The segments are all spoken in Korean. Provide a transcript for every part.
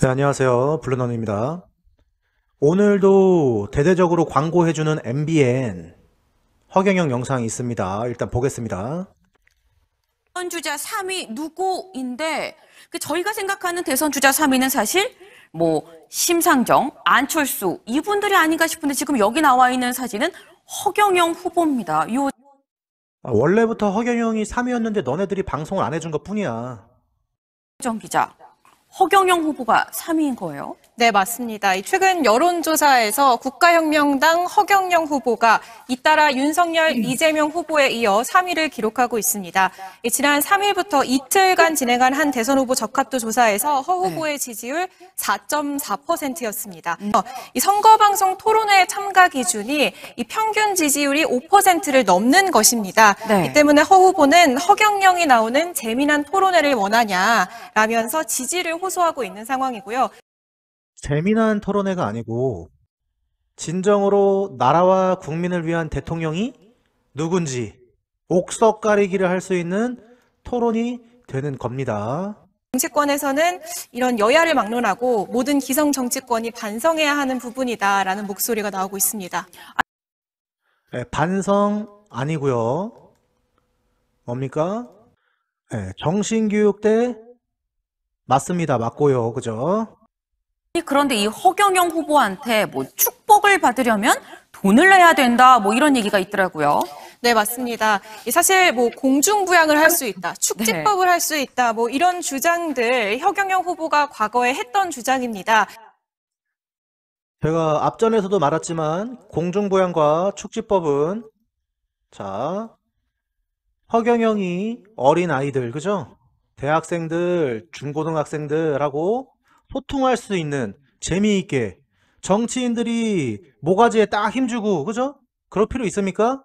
네, 안녕하세요. 블루넌입니다. 오늘도 대대적으로 광고해주는 MBN 허경영 영상이 있습니다. 일단 보겠습니다. 대선 주자 3위 누구인데 저희가 생각하는 대선 주자 3위는 사실 심상정, 안철수 이분들이 아닌가 싶은데 지금 여기 나와 있는 사진은 허경영 후보입니다. 원래부터 허경영이 3위였는데 너네들이 방송을 안 해준 것 뿐이야. 정 기자, 허경영 후보가 3위인 거예요? 네, 맞습니다. 최근 여론조사에서 국가혁명당 허경영 후보가 잇따라 윤석열, 이재명 후보에 이어 3위를 기록하고 있습니다. 지난 3일부터 이틀간 진행한 한 대선 후보 적합도 조사에서 허 후보의 지지율 4.4%였습니다. 이 선거방송 토론회 참가 기준이 이 평균 지지율이 5%를 넘는 것입니다. 네. 이 때문에 허 후보는 허경영이 나오는 재미난 토론회를 원하냐라면서 지지를 호소하고 있는 상황이고요. 재미난 토론회가 아니고 진정으로 나라와 국민을 위한 대통령이 누군지 옥석 가리기를 할 수 있는 토론이 되는 겁니다. 정치권에서는 이런 여야를 막론하고 모든 기성 정치권이 반성해야 하는 부분이다라는 목소리가 나오고 있습니다. 네, 반성 아니고요. 뭡니까? 네, 정신교육대 맞습니다. 맞고요. 그죠? 그런데 이 허경영 후보한테 축복을 받으려면 돈을 내야 된다 이런 얘기가 있더라고요. 네, 맞습니다. 사실 공중부양을 할 수 있다, 축지법을 할 수 있다, 이런 주장들 허경영 후보가 과거에 했던 주장입니다. 제가 앞전에서도 말했지만 공중부양과 축지법은 허경영이 어린 아이들, 그죠? 대학생들, 중고등학생들하고 소통할 수 있는 재미있게 정치인들이 모가지에 딱 힘주고, 그죠? 그럴 필요 있습니까?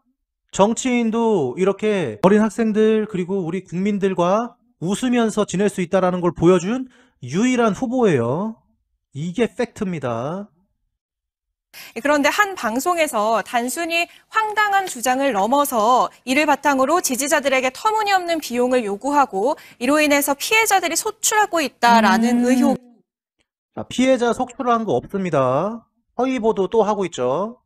정치인도 이렇게 어린 학생들 그리고 우리 국민들과 웃으면서 지낼 수 있다는 걸 보여준 유일한 후보예요. 이게 팩트입니다. 그런데 한 방송에서 단순히 황당한 주장을 넘어서 이를 바탕으로 지지자들에게 터무니없는 비용을 요구하고 이로 인해서 피해자들이 소출하고 있다라는 의혹. 피해자 속출을 한 거 없습니다. 허위 보도 또 하고 있죠.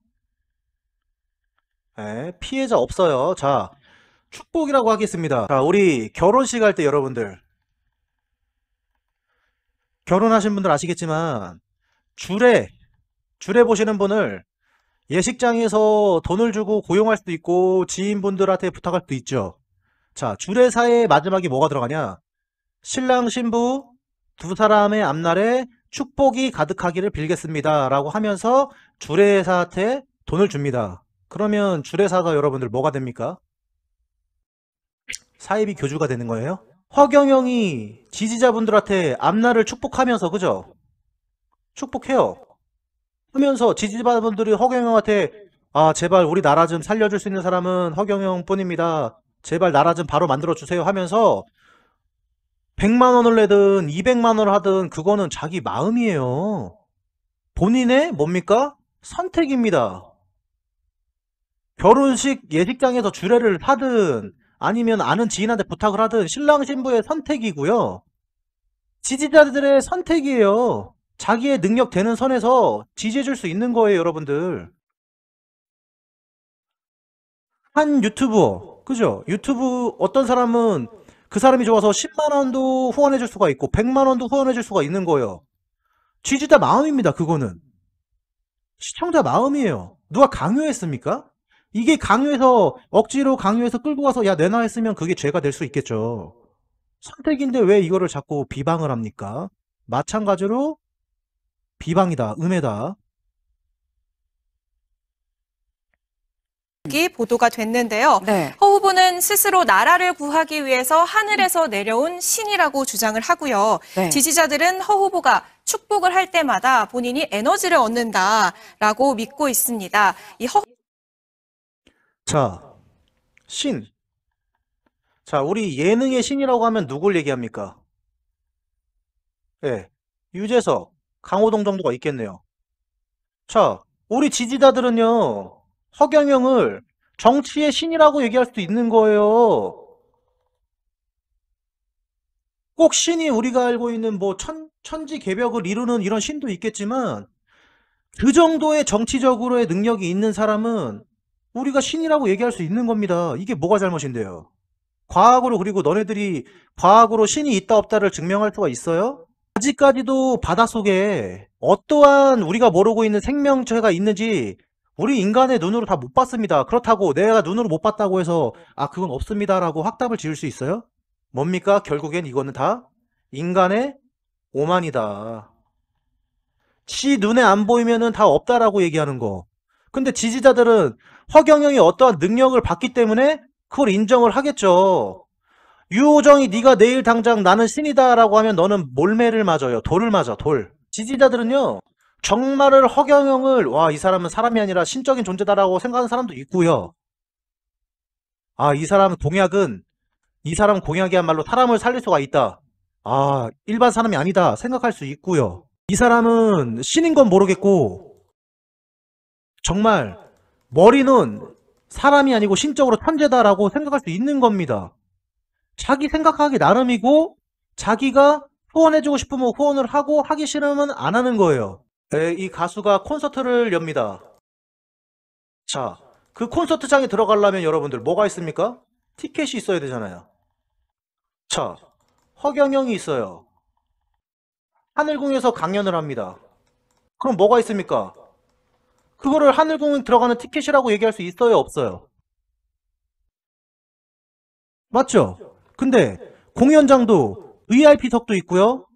네, 피해자 없어요. 자, 축복이라고 하겠습니다. 자, 우리 결혼식 할 때 여러분들 결혼하신 분들 아시겠지만 줄에 보시는 분을 예식장에서 돈을 주고 고용할 수도 있고 지인분들한테 부탁할 수도 있죠. 자, 주례사의 마지막에 뭐가 들어가냐? 신랑 신부 두 사람의 앞날에 축복이 가득하기를 빌겠습니다 라고 하면서 주례사한테 돈을 줍니다. 그러면 주례사가 여러분들 뭐가 됩니까? 사이비 교주가 되는 거예요? 허경영이 지지자분들한테 앞날을 축복하면서, 그죠? 축복해요. 하면서 지지자분들이 허경영한테 제발 우리 나라 좀 살려줄 수 있는 사람은 허경영 뿐입니다. 제발 나라 좀 바로 만들어주세요 하면서 100만 원을 내든 200만 원을 하든 그거는 자기 마음이에요. 본인의 뭡니까? 선택입니다. 결혼식 예식장에서 주례를 하든 아니면 아는 지인한테 부탁을 하든 신랑 신부의 선택이고요. 지지자들의 선택이에요. 자기의 능력 되는 선에서 지지해줄 수 있는 거예요, 여러분들. 한 유튜버, 그죠? 유튜브 어떤 사람은 그 사람이 좋아서 10만 원도 후원해줄 수가 있고 100만 원도 후원해줄 수가 있는 거예요. 지지자 마음입니다, 그거는. 시청자 마음이에요. 누가 강요했습니까? 이게 강요해서 억지로 강요해서 끌고 가서 야 내놔 했으면 그게 죄가 될 수 있겠죠. 선택인데 왜 이거를 자꾸 비방을 합니까? 마찬가지로 비방이다, 음해다. 보도가 됐는데요. 네. 허 후보는 스스로 나라를 구하기 위해서 하늘에서 내려온 신이라고 주장을 하고요. 네. 지지자들은 허 후보가 축복을 할 때마다 본인이 에너지를 얻는다라고 믿고 있습니다. 자, 신. 자, 우리 예능의 신이라고 하면 누굴 얘기합니까? 예, 유재석, 강호동 정도가 있겠네요. 자, 우리 지지자들은요, 허경영을 정치의 신이라고 얘기할 수도 있는 거예요. 꼭 신이 우리가 알고 있는 천지개벽을 이루는 이런 신도 있겠지만 그 정도의 정치적으로의 능력이 있는 사람은 우리가 신이라고 얘기할 수 있는 겁니다. 이게 뭐가 잘못인데요? 과학으로, 그리고 너네들이 과학으로 신이 있다 없다를 증명할 수가 있어요? 아직까지도 바닷속에 어떠한 우리가 모르고 있는 생명체가 있는지 우리 인간의 눈으로 다 못 봤습니다. 그렇다고 내가 눈으로 못 봤다고 해서 그건 없습니다라고 확답을 지을 수 있어요? 뭡니까? 결국엔 이거는 다 인간의 오만이다. 지 눈에 안 보이면은 다 없다라고 얘기하는 거. 근데 지지자들은 허경영이 어떠한 능력을 받기 때문에 그걸 인정을 하겠죠. 유호정이 네가 내일 당장 나는 신이다라고 하면 너는 몰매를 맞아요. 돌을 맞아, 돌. 지지자들은요, 정말을 허경영을 이 사람은 사람이 아니라 신적인 존재다라고 생각하는 사람도 있고요. 이 사람 공약이야말로 사람을 살릴 수가 있다. 일반 사람이 아니다 생각할 수 있고요. 이 사람은 신인 건 모르겠고 정말 머리는 사람이 아니고 신적으로 천재다라고 생각할 수 있는 겁니다. 자기 생각하기 나름이고 자기가 후원해주고 싶으면 후원을 하고 하기 싫으면 안 하는 거예요. 이 가수가 콘서트를 엽니다. 자, 그 콘서트장에 들어가려면 여러분들 뭐가 있습니까? 티켓이 있어야 되잖아요. 자, 허경영이 있어요. 하늘궁에서 강연을 합니다. 그럼 뭐가 있습니까? 그거를 하늘궁 들어가는 티켓이라고 얘기할 수 있어요, 없어요? 맞죠? 근데 공연장도 VIP석도 있고요.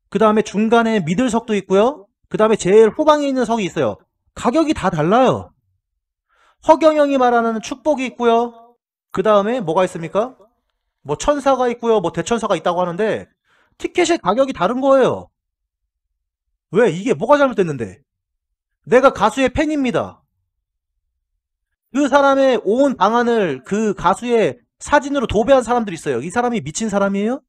그 다음에 중간에 미들석도 있고요. 그 다음에 제일 후방에 있는 석이 있어요. 가격이 다 달라요. 허경영이 말하는 축복이 있고요. 그 다음에 뭐가 있습니까? 뭐 천사가 있고요. 뭐 대천사가 있다고 하는데 티켓의 가격이 다른 거예요. 왜? 이게 뭐가 잘못됐는데? 내가 가수의 팬입니다. 그 사람의 온 방안을 그 가수의 사진으로 도배한 사람들이 있어요. 이 사람이 미친 사람이에요?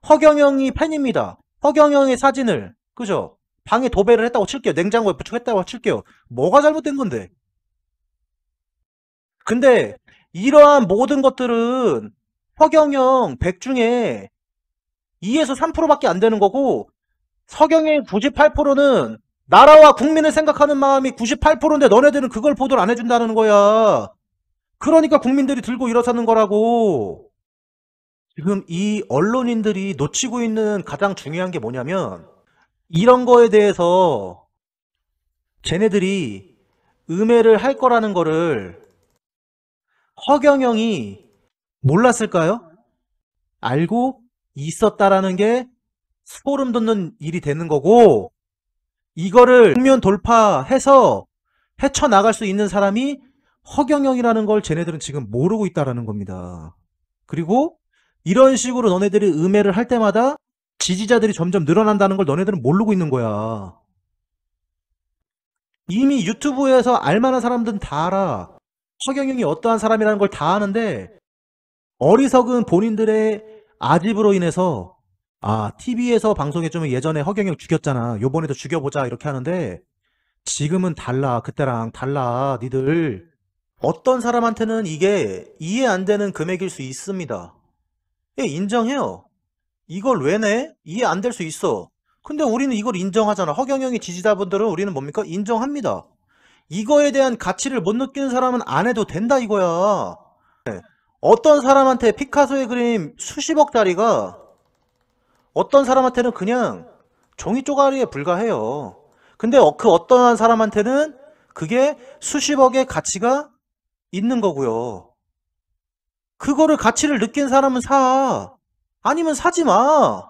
허경영이 팬입니다. 허경영의 사진을, 그죠? 방에 도배를 했다고 칠게요. 냉장고에 부축했다고 칠게요. 뭐가 잘못된 건데? 근데 이러한 모든 것들은 허경영 100 중에 2에서 3%밖에 안 되는 거고 허경영의 98%는 나라와 국민을 생각하는 마음이 98%인데 너네들은 그걸 보도를 안 해준다는 거야. 그러니까 국민들이 들고 일어서는 거라고. 지금 이 언론인들이 놓치고 있는 가장 중요한 게 뭐냐면 이런 거에 대해서 쟤네들이 음해를 할 거라는 거를 허경영이 몰랐을까요? 알고 있었다라는 게 소름 돋는 일이 되는 거고 이거를 국면 돌파해서 헤쳐나갈 수 있는 사람이 허경영이라는 걸 쟤네들은 지금 모르고 있다라는 겁니다. 그리고 이런 식으로 너네들이 음해를 할 때마다 지지자들이 점점 늘어난다는 걸 너네들은 모르고 있는 거야. 이미 유튜브에서 알만한 사람들은 다 알아. 허경영이 어떠한 사람이라는 걸 다 아는데 어리석은 본인들의 아집으로 인해서 TV에서 방송해주면 예전에 허경영 죽였잖아. 요번에도 죽여보자 이렇게 하는데 지금은 달라. 그때랑 달라. 니들 어떤 사람한테는 이게 이해 안 되는 금액일 수 있습니다. 인정해요. 이걸 왜 내? 이해 안 될 수 있어. 근데 우리는 이걸 인정하잖아. 허경영의 지지자분들은 우리는 뭡니까? 인정합니다. 이거에 대한 가치를 못 느끼는 사람은 안 해도 된다 이거야. 어떤 사람한테 피카소의 그림 수십억짜리가 어떤 사람한테는 그냥 종이 쪼가리에 불과해요. 근데 그 어떠한 사람한테는 그게 수십억의 가치가 있는 거고요. 그거를 가치를 느낀 사람은 사. 아니면 사지 마.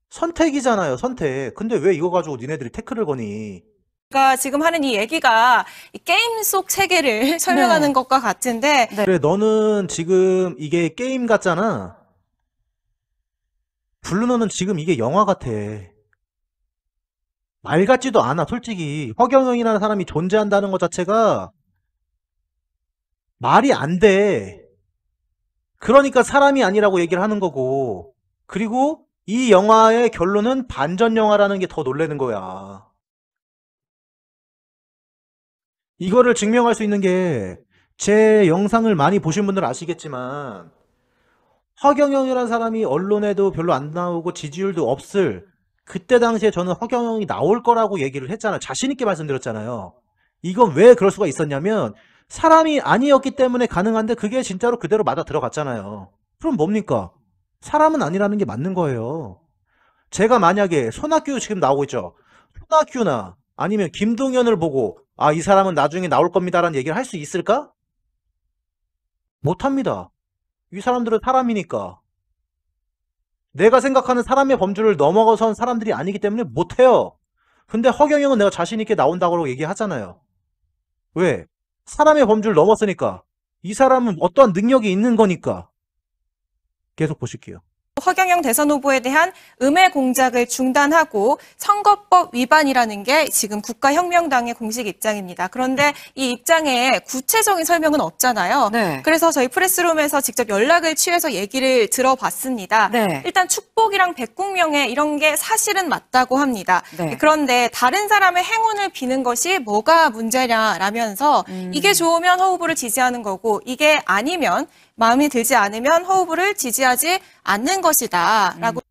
선택이잖아요, 선택. 근데 왜 이거 가지고 니네들이 태클을 거니? 그러니까 지금 하는 이 얘기가 이 게임 속 세계를 설명하는 네. 것과 같은데 그래, 너는 지금 이게 게임 같잖아. 블루노는 지금 이게 영화 같아. 말 같지도 않아, 솔직히. 허경영이라는 사람이 존재한다는 것 자체가 말이 안 돼. 그러니까 사람이 아니라고 얘기를 하는 거고. 그리고 이 영화의 결론은 반전 영화라는 게 더 놀라는 거야. 이거를 증명할 수 있는 게 제 영상을 많이 보신 분들은 아시겠지만 허경영이라는 사람이 언론에도 별로 안 나오고 지지율도 없을 그때 당시에 저는 허경영이 나올 거라고 얘기를 했잖아요. 자신 있게 말씀드렸잖아요. 이건 왜 그럴 수가 있었냐면 사람이 아니었기 때문에 가능한데 그게 진짜로 그대로 맞아 들어갔잖아요. 그럼 뭡니까? 사람은 아니라는 게 맞는 거예요. 제가 만약에 손학규 지금 나오고 있죠. 손학규나 아니면 김동연을 보고 아, 이 사람은 나중에 나올 겁니다라는 얘기를 할 수 있을까? 못합니다. 이 사람들은 사람이니까. 내가 생각하는 사람의 범주를 넘어선 사람들이 아니기 때문에 못해요. 근데 허경영은 내가 자신 있게 나온다고 얘기하잖아요. 왜? 사람의 범주를 넘었으니까. 이 사람은 어떠한 능력이 있는 거니까. 계속 보실게요. 허경영 대선 후보에 대한 음해 공작을 중단하고 선거법 위반이라는 게 지금 국가혁명당의 공식 입장입니다. 그런데 이 입장에 구체적인 설명은 없잖아요. 네. 그래서 저희 프레스룸에서 직접 연락을 취해서 얘기를 들어봤습니다. 네. 일단 축복이랑 백국명예 이런 게 사실은 맞다고 합니다. 네. 그런데 다른 사람의 행운을 비는 것이 뭐가 문제냐라면서 이게 좋으면 허 후보를 지지하는 거고 이게 아니면 마음에 들지 않으면 허 후보를 지지하지 않는 것이다. 라고.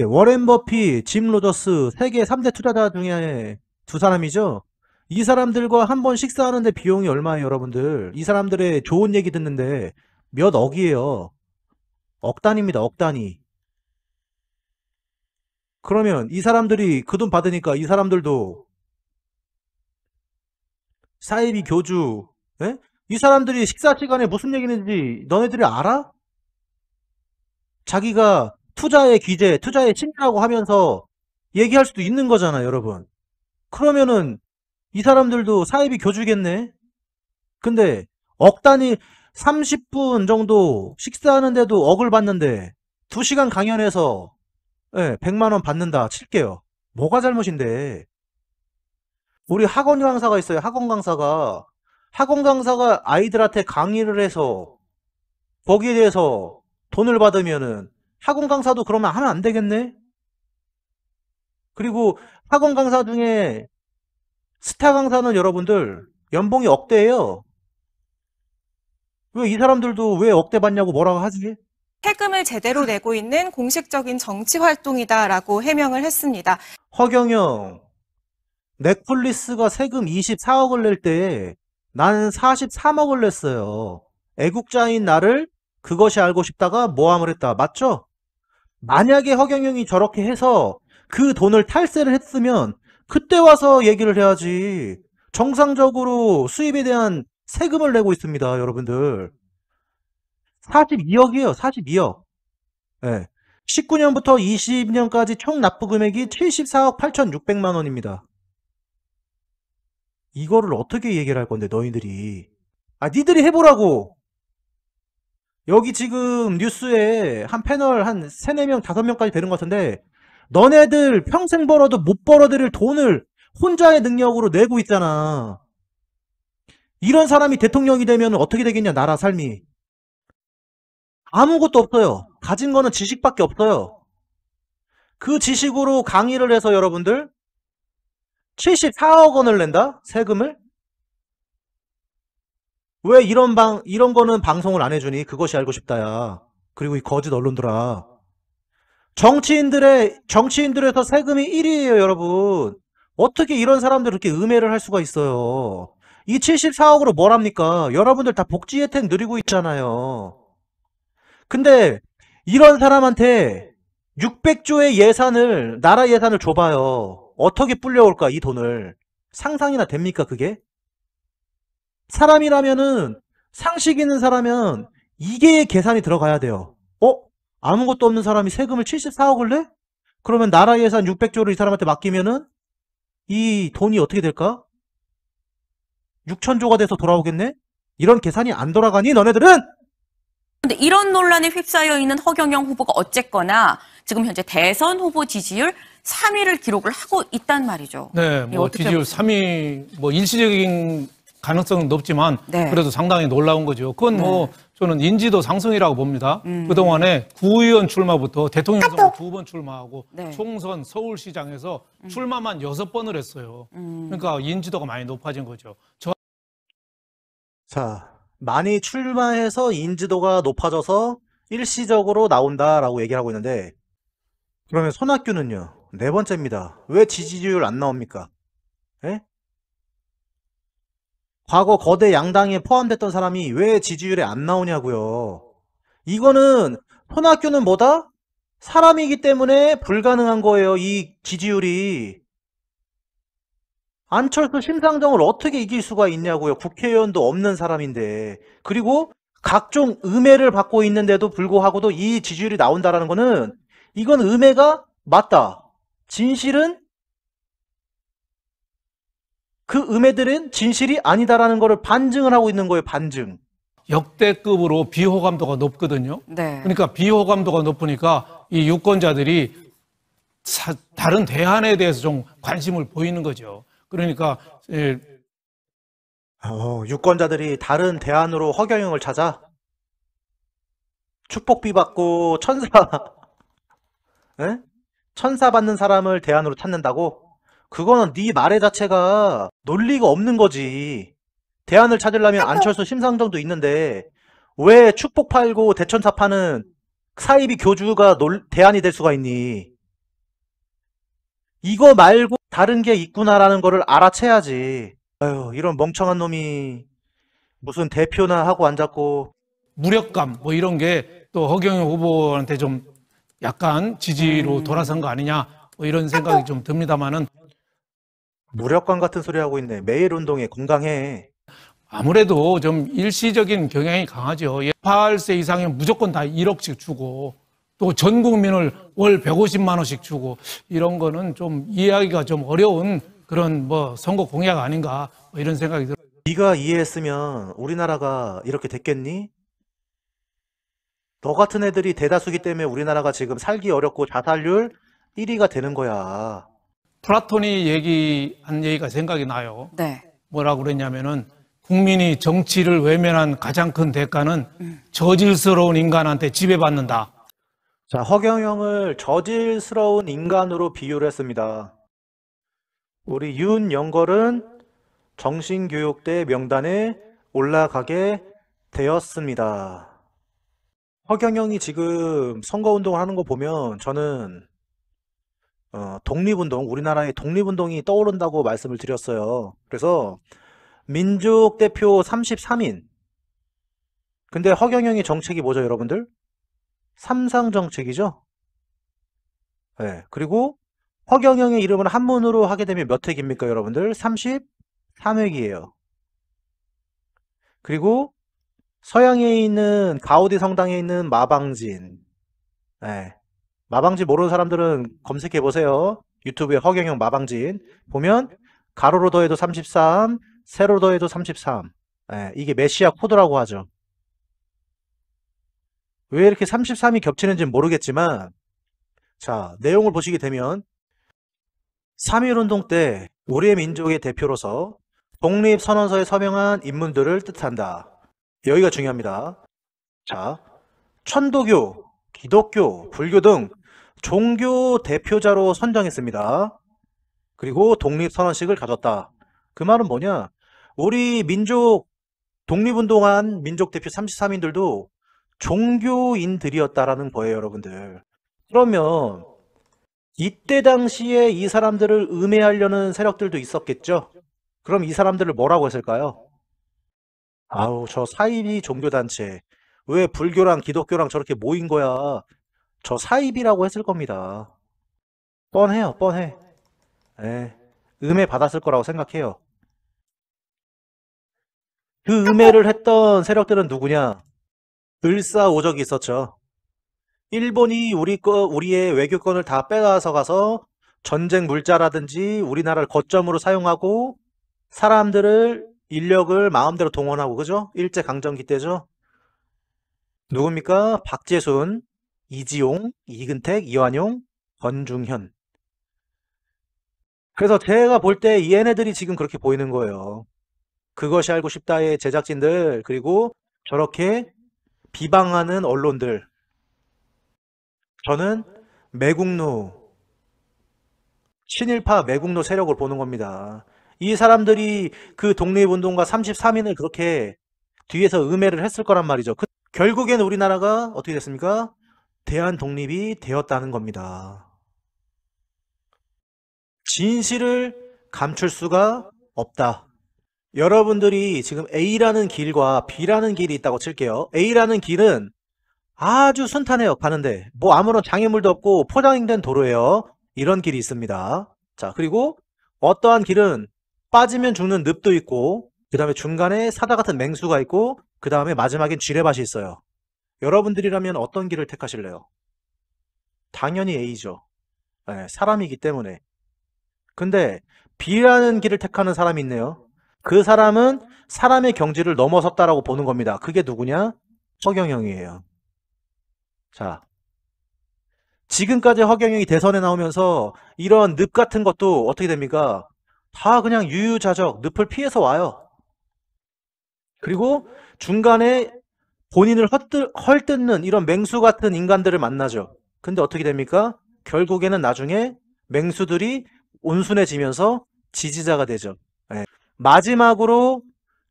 예, 워렌 버핏, 짐 로저스 세계 3대 투자자 중에 두 사람이죠. 이 사람들과 한 번 식사하는데 비용이 얼마예요, 여러분들? 이 사람들의 좋은 얘기 듣는데 몇 억이에요. 억 단위입니다, 억 단위. 그러면 이 사람들이 그 돈 받으니까 이 사람들도 사이비 교주, 예? 이 사람들이 식사 시간에 무슨 얘기 했는지 너네들이 알아? 자기가 투자의 귀재, 투자의 친이라고 하면서 얘기할 수도 있는 거잖아요, 여러분. 그러면은 이 사람들도 사이비 교주겠네? 근데 억 단위 30분 정도 식사하는데도 억을 받는데 2시간 강연해서 100만 원 받는다 칠게요. 뭐가 잘못인데? 우리 학원 강사가 있어요. 학원 강사가 아이들한테 강의를 해서 거기에 대해서 돈을 받으면은 학원 강사도 그러면 하면 안 되겠네? 그리고 학원 강사 중에 스타 강사는 여러분들 연봉이 억대예요. 왜 이 사람들도 왜 억대 받냐고 뭐라고 하지? 세금을 제대로 내고 있는 공식적인 정치 활동이다라고 해명을 했습니다. 허경영, 넷플릭스가 세금 24억을 낼 때 나는 43억을 냈어요. 애국자인 나를 그것이 알고 싶다가 모함을 했다. 맞죠? 만약에 허경영이 저렇게 해서 그 돈을 탈세를 했으면 그때 와서 얘기를 해야지. 정상적으로 수입에 대한 세금을 내고 있습니다, 여러분들. 42억이에요, 42억. 예. 19년부터 20년까지 총 납부 금액이 74억 8,600만 원입니다. 이거를 어떻게 얘기를 할 건데, 너희들이. 아, 니들이 해보라고! 여기 지금 뉴스에 한 패널 한 3, 4명, 5명까지 되는 것 같은데, 너네들 평생 벌어도 못 벌어들일 돈을 혼자의 능력으로 내고 있잖아. 이런 사람이 대통령이 되면 어떻게 되겠냐, 나라 삶이. 아무것도 없어요. 가진 거는 지식밖에 없어요. 그 지식으로 강의를 해서 여러분들 74억 원을 낸다? 세금을? 왜 이런 거는 방송을 안 해주니? 그것이 알고 싶다야. 그리고 이 거짓 언론들아. 정치인들에서 세금이 1위예요, 여러분. 어떻게 이런 사람들 이렇게 음해를 할 수가 있어요? 이 74억으로 뭘 합니까? 여러분들 다 복지 혜택 누리고 있잖아요. 근데 이런 사람한테 600조의 예산을, 나라 예산을 줘봐요. 어떻게 불려올까, 이 돈을. 상상이나 됩니까, 그게? 사람이라면은, 상식 있는 사람은 이게 계산이 들어가야 돼요. 아무것도 없는 사람이 세금을 74억을 내? 그러면 나라 예산 600조를 이 사람한테 맡기면은 이 돈이 어떻게 될까? 6천조가 돼서 돌아오겠네? 이런 계산이 안 돌아가니, 너네들은? 근데 이런 논란에 휩싸여 있는 허경영 후보가 어쨌거나 지금 현재 대선 후보 지지율 3위를 기록을 하고 있단 말이죠. 네, 이거 뭐 어떻게 지지율 보세요? 3위 뭐 일시적인 가능성은 높지만 네. 그래도 상당히 놀라운 거죠. 그건 뭐 저는 인지도 상승이라고 봅니다. 그동안에 구의원 출마부터 대통령 선거 2번 출마하고 네. 총선 서울시장에서 출마만 6번을 했어요. 그러니까 인지도가 많이 높아진 거죠. 자, 많이 출마해서 인지도가 높아져서 일시적으로 나온다라고 얘기를 하고 있는데, 그러면 손학규는요? 네 번째입니다. 왜 지지율 안 나옵니까? 예? 과거 거대 양당에 포함됐던 사람이 왜 지지율에 안 나오냐고요. 이거는 손학규는 뭐다? 사람이기 때문에 불가능한 거예요. 이 지지율이. 안철수 심상정을 어떻게 이길 수가 있냐고요. 국회의원도 없는 사람인데. 그리고 각종 음해를 받고 있는데도 불구하고도 이 지지율이 나온다라는 거는 이건 음해가 맞다. 진실은 그 음해들은 진실이 아니다라는 거를 반증을 하고 있는 거예요. 반증. 역대급으로 비호감도가 높거든요. 네. 그러니까 비호감도가 높으니까 이 유권자들이 다른 대안에 대해서 좀 관심을 보이는 거죠. 그러니까 유권자들이 다른 대안으로 허경영을 찾아 축복비 받고 천사 에? 천사 받는 사람을 대안으로 찾는다고? 그거는 네 말의 자체가 논리가 없는 거지. 대안을 찾으려면 안철수 심상정도 있는데 왜 축복 팔고 대천사 파는 사이비 교주가 대안이 될 수가 있니? 이거 말고 다른 게 있구나라는 거를 알아채야지. 아유, 이런 멍청한 놈이 무슨 대표나 하고 앉았고. 무력감 뭐 이런 게 또 허경영 후보한테 좀 약간 지지로 돌아선 거 아니냐 뭐 이런 생각이 좀 듭니다만은 무력감 같은 소리 하고 있네. 매일 운동에 건강해. 아무래도 좀 일시적인 경향이 강하죠. 18세 이상이면 무조건 다 1억씩 주고 또 전 국민을 월 150만 원씩 주고 이런 거는 좀 이해하기가 좀 어려운 그런 뭐 선거 공약 아닌가 뭐 이런 생각이 들어요. 네가 이해했으면 우리나라가 이렇게 됐겠니? 너 같은 애들이 대다수기 때문에 우리나라가 지금 살기 어렵고 자살률 1위가 되는 거야. 플라톤이 얘기한 얘기가 생각이 나요. 네. 뭐라고 그랬냐면은 국민이 정치를 외면한 가장 큰 대가는 저질스러운 인간한테 지배받는다. 자, 허경영을 저질스러운 인간으로 비유를 했습니다. 우리 윤영걸은 정신교육대 명단에 올라가게 되었습니다. 허경영이 지금 선거운동을 하는 거 보면 저는 독립운동, 우리나라의 독립운동이 떠오른다고 말씀을 드렸어요. 그래서 민족대표 33인. 근데 허경영의 정책이 뭐죠, 여러분들? 삼상정책이죠? 네. 그리고 허경영의 이름을 한문으로 하게 되면 몇 획입니까, 여러분들? 33획이에요. 그리고 서양에 있는 가우디 성당에 있는 마방진. 네. 마방진 모르는 사람들은 검색해 보세요. 유튜브에 허경영 마방진 보면 가로로 더해도 33, 세로 더해도 33. 네. 이게 메시아 코드라고 하죠. 왜 이렇게 33이 겹치는지는 모르겠지만 자, 내용을 보시게 되면 3.1운동 때 우리의 민족의 대표로서 독립선언서에 서명한 인물들을 뜻한다. 여기가 중요합니다. 자, 천도교, 기독교, 불교 등 종교 대표자로 선정했습니다. 그리고 독립선언식을 가졌다. 그 말은 뭐냐? 우리 민족 독립운동한 민족 대표 33인들도 종교인들이었다라는 거예요, 여러분들. 그러면 이때 당시에 이 사람들을 음해하려는 세력들도 있었겠죠? 그럼 이 사람들을 뭐라고 했을까요? 아우, 저 사이비 종교단체. 왜 불교랑 기독교랑 저렇게 모인 거야? 저 사이비라고 했을 겁니다. 뻔해요, 뻔해. 예, 음해 받았을 거라고 생각해요. 그 음해를 했던 세력들은 누구냐? 을사오적이 있었죠. 일본이 우리의 외교권을 다 빼앗아 가서 전쟁 물자라든지 우리나라를 거점으로 사용하고 사람들을 인력을 마음대로 동원하고, 그죠? 일제강점기 때죠. 누굽니까? 박재순, 이지용, 이근택, 이완용, 권중현. 그래서 제가 볼 때 이 얘네들이 지금 그렇게 보이는 거예요. 그것이 알고 싶다의 제작진들, 그리고 저렇게 비방하는 언론들. 저는 매국노, 친일파 매국노 세력을 보는 겁니다. 이 사람들이 그 독립운동가 33인을 그렇게 뒤에서 음해를 했을 거란 말이죠. 결국엔 우리나라가 어떻게 됐습니까? 대한 독립이 되었다는 겁니다. 진실을 감출 수가 없다. 여러분들이 지금 A라는 길과 B라는 길이 있다고 칠게요. A라는 길은 아주 순탄해요. 가는데 뭐 아무런 장애물도 없고 포장된 도로예요. 이런 길이 있습니다. 자, 그리고 어떠한 길은 빠지면 죽는 늪도 있고, 그 다음에 중간에 사다 같은 맹수가 있고, 그 다음에 마지막엔 지뢰밭이 있어요. 여러분들이라면 어떤 길을 택하실래요? 당연히 A죠. 네, 사람이기 때문에. 근데 B라는 길을 택하는 사람이 있네요. 그 사람은 사람의 경지를 넘어섰다라고 보는 겁니다. 그게 누구냐? 허경영이에요. 자, 지금까지 허경영이 대선에 나오면서 이런 늪 같은 것도 어떻게 됩니까? 다 그냥 유유자적 늪을 피해서 와요. 그리고 중간에 본인을 헐뜯는 이런 맹수 같은 인간들을 만나죠. 근데 어떻게 됩니까? 결국에는 나중에 맹수들이 온순해지면서 지지자가 되죠. 네. 마지막으로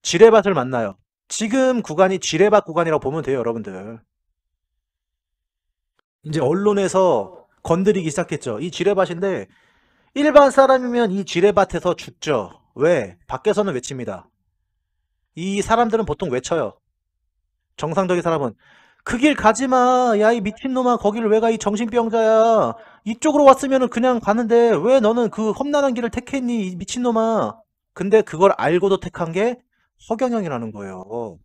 지뢰밭을 만나요. 지금 구간이 지뢰밭 구간이라고 보면 돼요, 여러분들. 이제 언론에서 건드리기 시작했죠. 이 지뢰밭인데 일반 사람이면 이 지뢰밭에서 죽죠. 왜? 밖에서는 외칩니다. 이 사람들은 보통 외쳐요. 정상적인 사람은 그 길 가지마. 야, 이 미친놈아, 거기를 왜 가? 이 정신병자야. 이쪽으로 왔으면 그냥 가는데 왜 너는 그 험난한 길을 택했니? 이 미친놈아. 근데 그걸 알고도 택한 게 허경영이라는 거예요.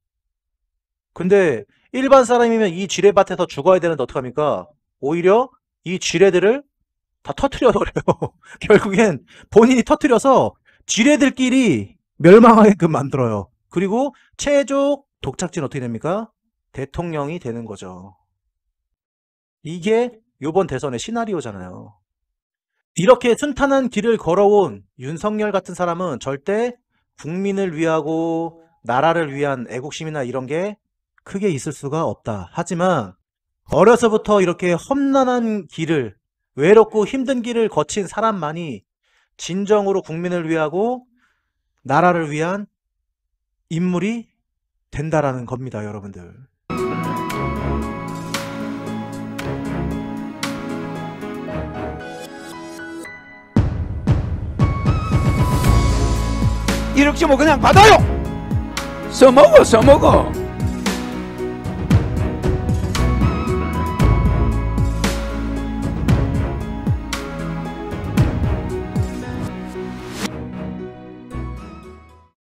근데 일반 사람이면 이 지뢰밭에서 죽어야 되는데 어떡합니까? 오히려 이 지뢰들을 다 터트려버려요. 결국엔 본인이 터트려서 지뢰들끼리 멸망하게끔 만들어요. 그리고 최종 독착지는 어떻게 됩니까? 대통령이 되는 거죠. 이게 이번 대선의 시나리오잖아요. 이렇게 순탄한 길을 걸어온 윤석열 같은 사람은 절대 국민을 위하고 나라를 위한 애국심이나 이런 게 크게 있을 수가 없다. 하지만 어려서부터 이렇게 험난한 길을, 외롭고 힘든 길을 거친 사람만이 진정으로 국민을 위하고 나라를 위한 인물이 된다라는 겁니다, 여러분들. 이렇게 뭐 그냥 받아요. 써먹어.